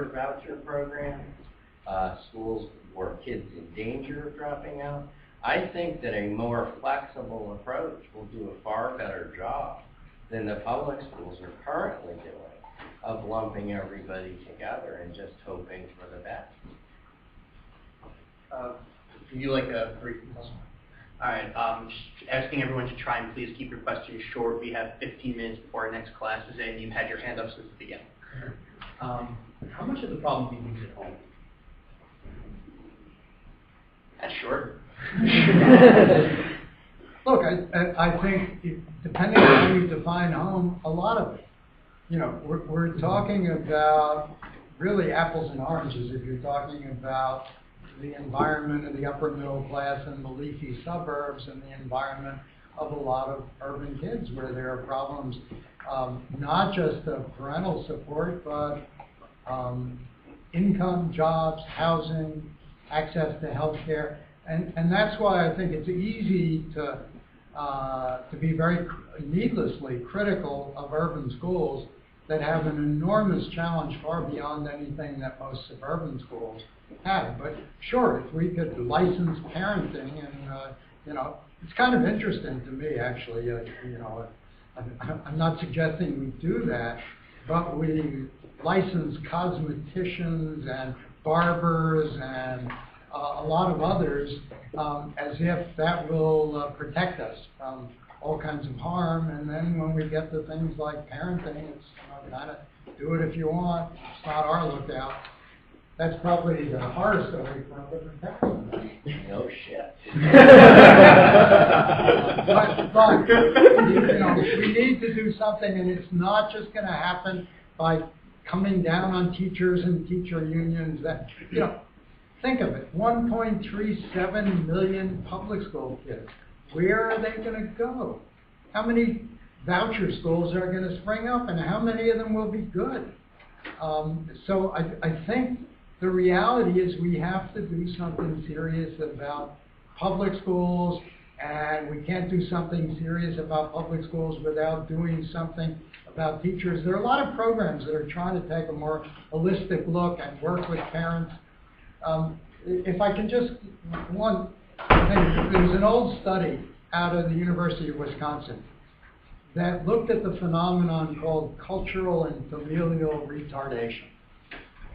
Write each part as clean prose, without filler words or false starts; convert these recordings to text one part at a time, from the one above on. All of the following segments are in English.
short voucher program, schools where kids in danger of dropping out. I think that a more flexible approach will do a far better job than the public schools are currently doing of lumping everybody together and just hoping for the best. Would you like a brief? All right, just asking everyone to try and please keep your questions short. We have 15 minutes before our next class is in. You've had your hand up since the beginning. How much of the problem do you think is at home? That's short. Look, I think depending on how you define home, a lot of it. You know, we're talking about really apples and oranges if you're talking about the environment of the upper middle class and the leafy suburbs and the environment of a lot of urban kids where there are problems, not just of parental support, but income, jobs, housing, access to health care. And that's why I think it's easy to be very needlessly critical of urban schools that have an enormous challenge far beyond anything that most suburban schools have. But sure, if we could license parenting, and you know, it's kind of interesting to me actually. You know, I'm not suggesting we do that, but we license cosmeticians and barbers and a lot of others as if that will protect us from all kinds of harm. And then when we get to things like parenting, it's kind of do it if you want. It's not our lookout. That's probably the horror story for a different time. No shit. but you know, we need to do something, and it's not just going to happen by coming down on teachers and teacher unions. That, you know, think of it: 1.37 million public school kids. Where are they going to go? How many voucher schools are going to spring up, and how many of them will be good? So I think the reality is we have to do something serious about public schools, and we can't do something serious about public schools without doing something about teachers. There are a lot of programs that are trying to take a more holistic look and work with parents. If I can just, one thing, there was an old study out of the University of Wisconsin that looked at the phenomenon called cultural and familial retardation.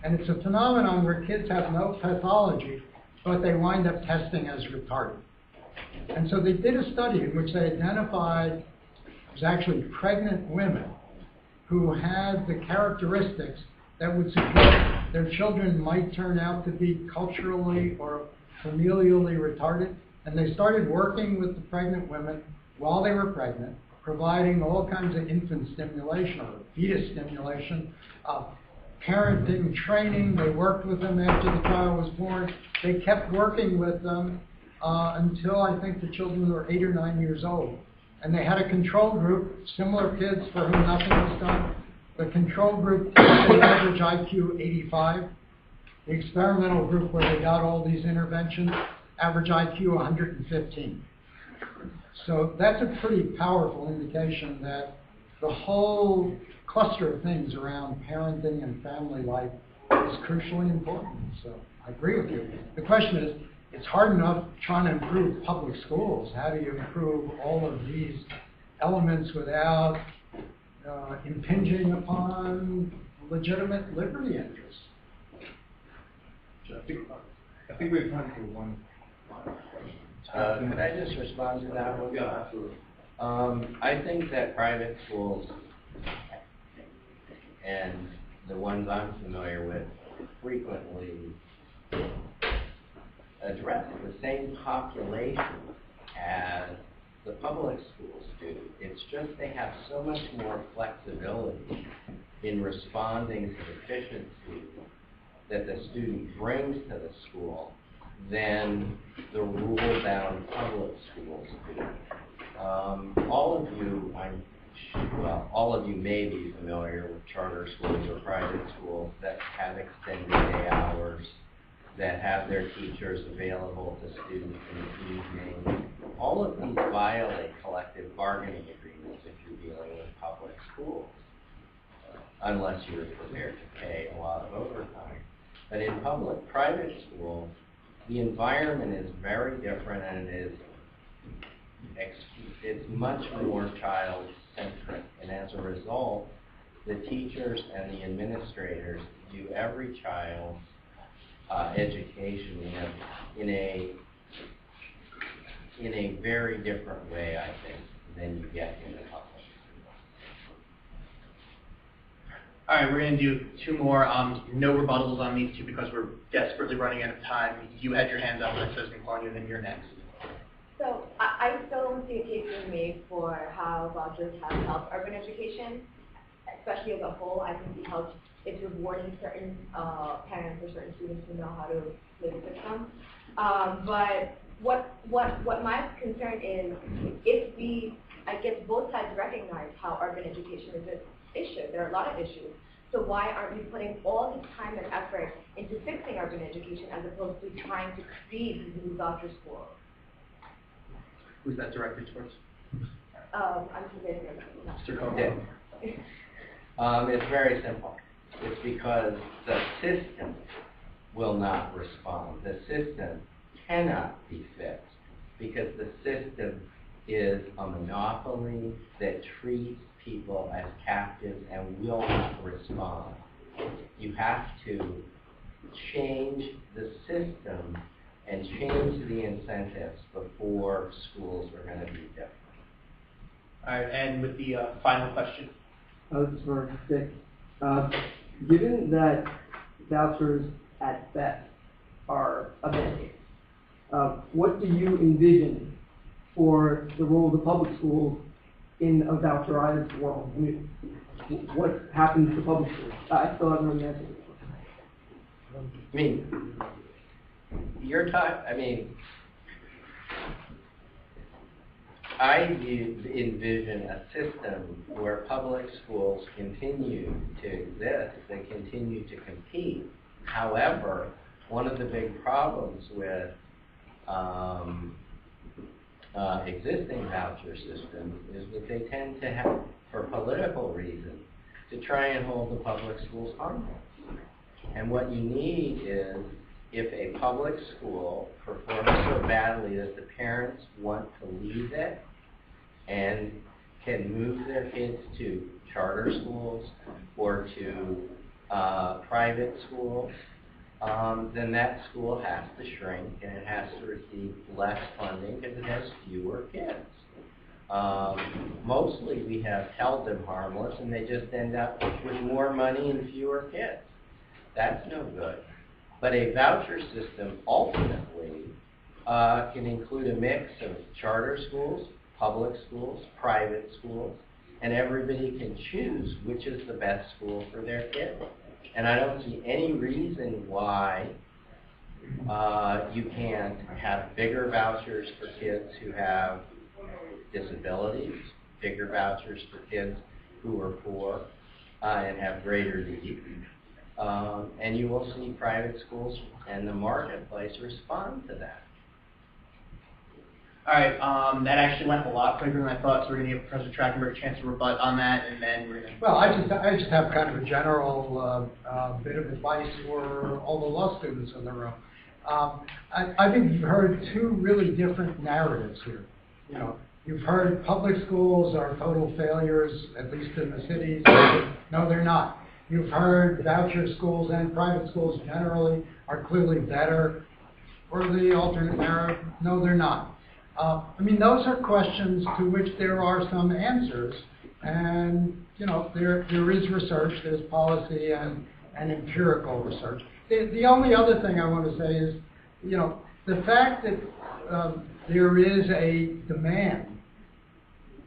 And it's a phenomenon where kids have no pathology, but they wind up testing as retarded. And so they did a study in which they identified, it was actually pregnant women who had the characteristics that would suggest their children might turn out to be culturally or familially retarded. And they started working with the pregnant women while they were pregnant, providing all kinds of infant stimulation or fetus stimulation, parenting training. They worked with them after the child was born. They kept working with them until I think the children were 8 or 9 years old. And they had a control group, similar kids for whom nothing was done. The control group had an average IQ 85. The experimental group where they got all these interventions, average IQ 115. So that's a pretty powerful indication that the whole cluster of things around parenting and family life is crucially important. So I agree with you. The question is, it's hard enough trying to improve public schools. How do you improve all of these elements without impinging upon legitimate liberty interests? I think we have time for one. Could I just respond to that one? Yeah, absolutely. I think that private schools, and the ones I'm familiar with, frequently address the same population as the public schools do. It's just they have so much more flexibility in responding to deficiencies that the student brings to the school than the rule-bound public schools do. All of you may be familiar with charter schools or private schools that have extended day hours, that have their teachers available to students in the evening. All of these violate collective bargaining agreements if you're dealing with public schools, unless you're prepared to pay a lot of overtime. But in private schools, the environment is very different, and it's much more child-centric. And as a result, the teachers and the administrators view every child's education in a very different way, I think, than you get in the public. All right, we're going to do two more. No rebuttals on these two because we're desperately running out of time. You had your hand up, and it says McCartney, and then you're next. So I still don't see a case being made for how vouchers have helped urban education, especially as a whole. I can see how it's rewarding certain parents or certain students who know how to play the system. But what my concern is, if I guess both sides recognize how urban education is an issue. There are a lot of issues. So why aren't we putting all this time and effort into fixing urban education as opposed to trying to create these new voucher schools? Who's that directed towards? I'm forgetting your Mr. Komer. It's very simple. It's because the system will not respond. The system cannot be fixed because the system is a monopoly that treats people as captives and will not respond. You have to change the system and change the incentives before schools are going to be different. All right, and with the final question. This is for Dick. Given that vouchers at best are a band-aid, what do you envision for the role of the public schools in a voucherized world? I mean, what happens to public schools? I still haven't really answered this question. I mean, I envision a system where public schools continue to exist, they continue to compete. However, one of the big problems with existing voucher systems is that they tend to have, for political reasons, to try and hold the public schools harmless. And what you need is, if a public school performs so badly that the parents want to leave it and can move their kids to charter schools or to private schools, then that school has to shrink and it has to receive less funding because it has fewer kids. Mostly we have held them harmless and they just end up with more money and fewer kids. That's no good. But a voucher system ultimately can include a mix of charter schools, public schools, private schools, and everybody can choose which is the best school for their kids. And I don't see any reason why you can't have bigger vouchers for kids who have disabilities, bigger vouchers for kids who are poor and have greater needs. And you will see private schools and the marketplace respond to that. All right, that actually went a lot quicker than I thought, so we're going to give Professor Tractenberg a chance to rebut on that, and then we're going to... Well, I just have kind of a general bit of advice for all the law students in the room. I think you've heard two really different narratives here. You know, you've heard public schools are total failures, at least in the cities. No, they're not. You've heard voucher schools and private schools generally are clearly better. Or the alternate narrative, no, they're not. I mean, those are questions to which there are some answers, and you know, there is research, there's policy and empirical research. The only other thing I want to say is, you know, the fact that there is a demand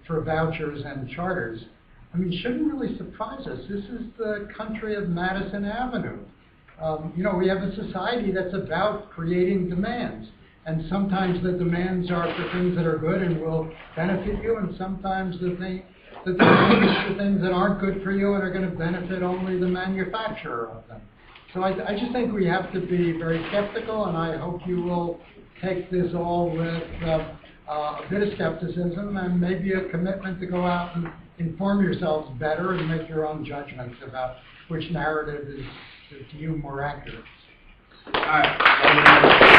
for vouchers and charters, I mean, shouldn't really surprise us. This is the country of Madison Avenue. You know, we have a society that's about creating demands. And sometimes the demands are for things that are good and will benefit you, and sometimes the demands for things that aren't good for you and are going to benefit only the manufacturer of them. So I just think we have to be very skeptical, and I hope you will take this all with a bit of skepticism and maybe a commitment to go out and inform yourselves better and make your own judgments about which narrative is to you more accurate. All right.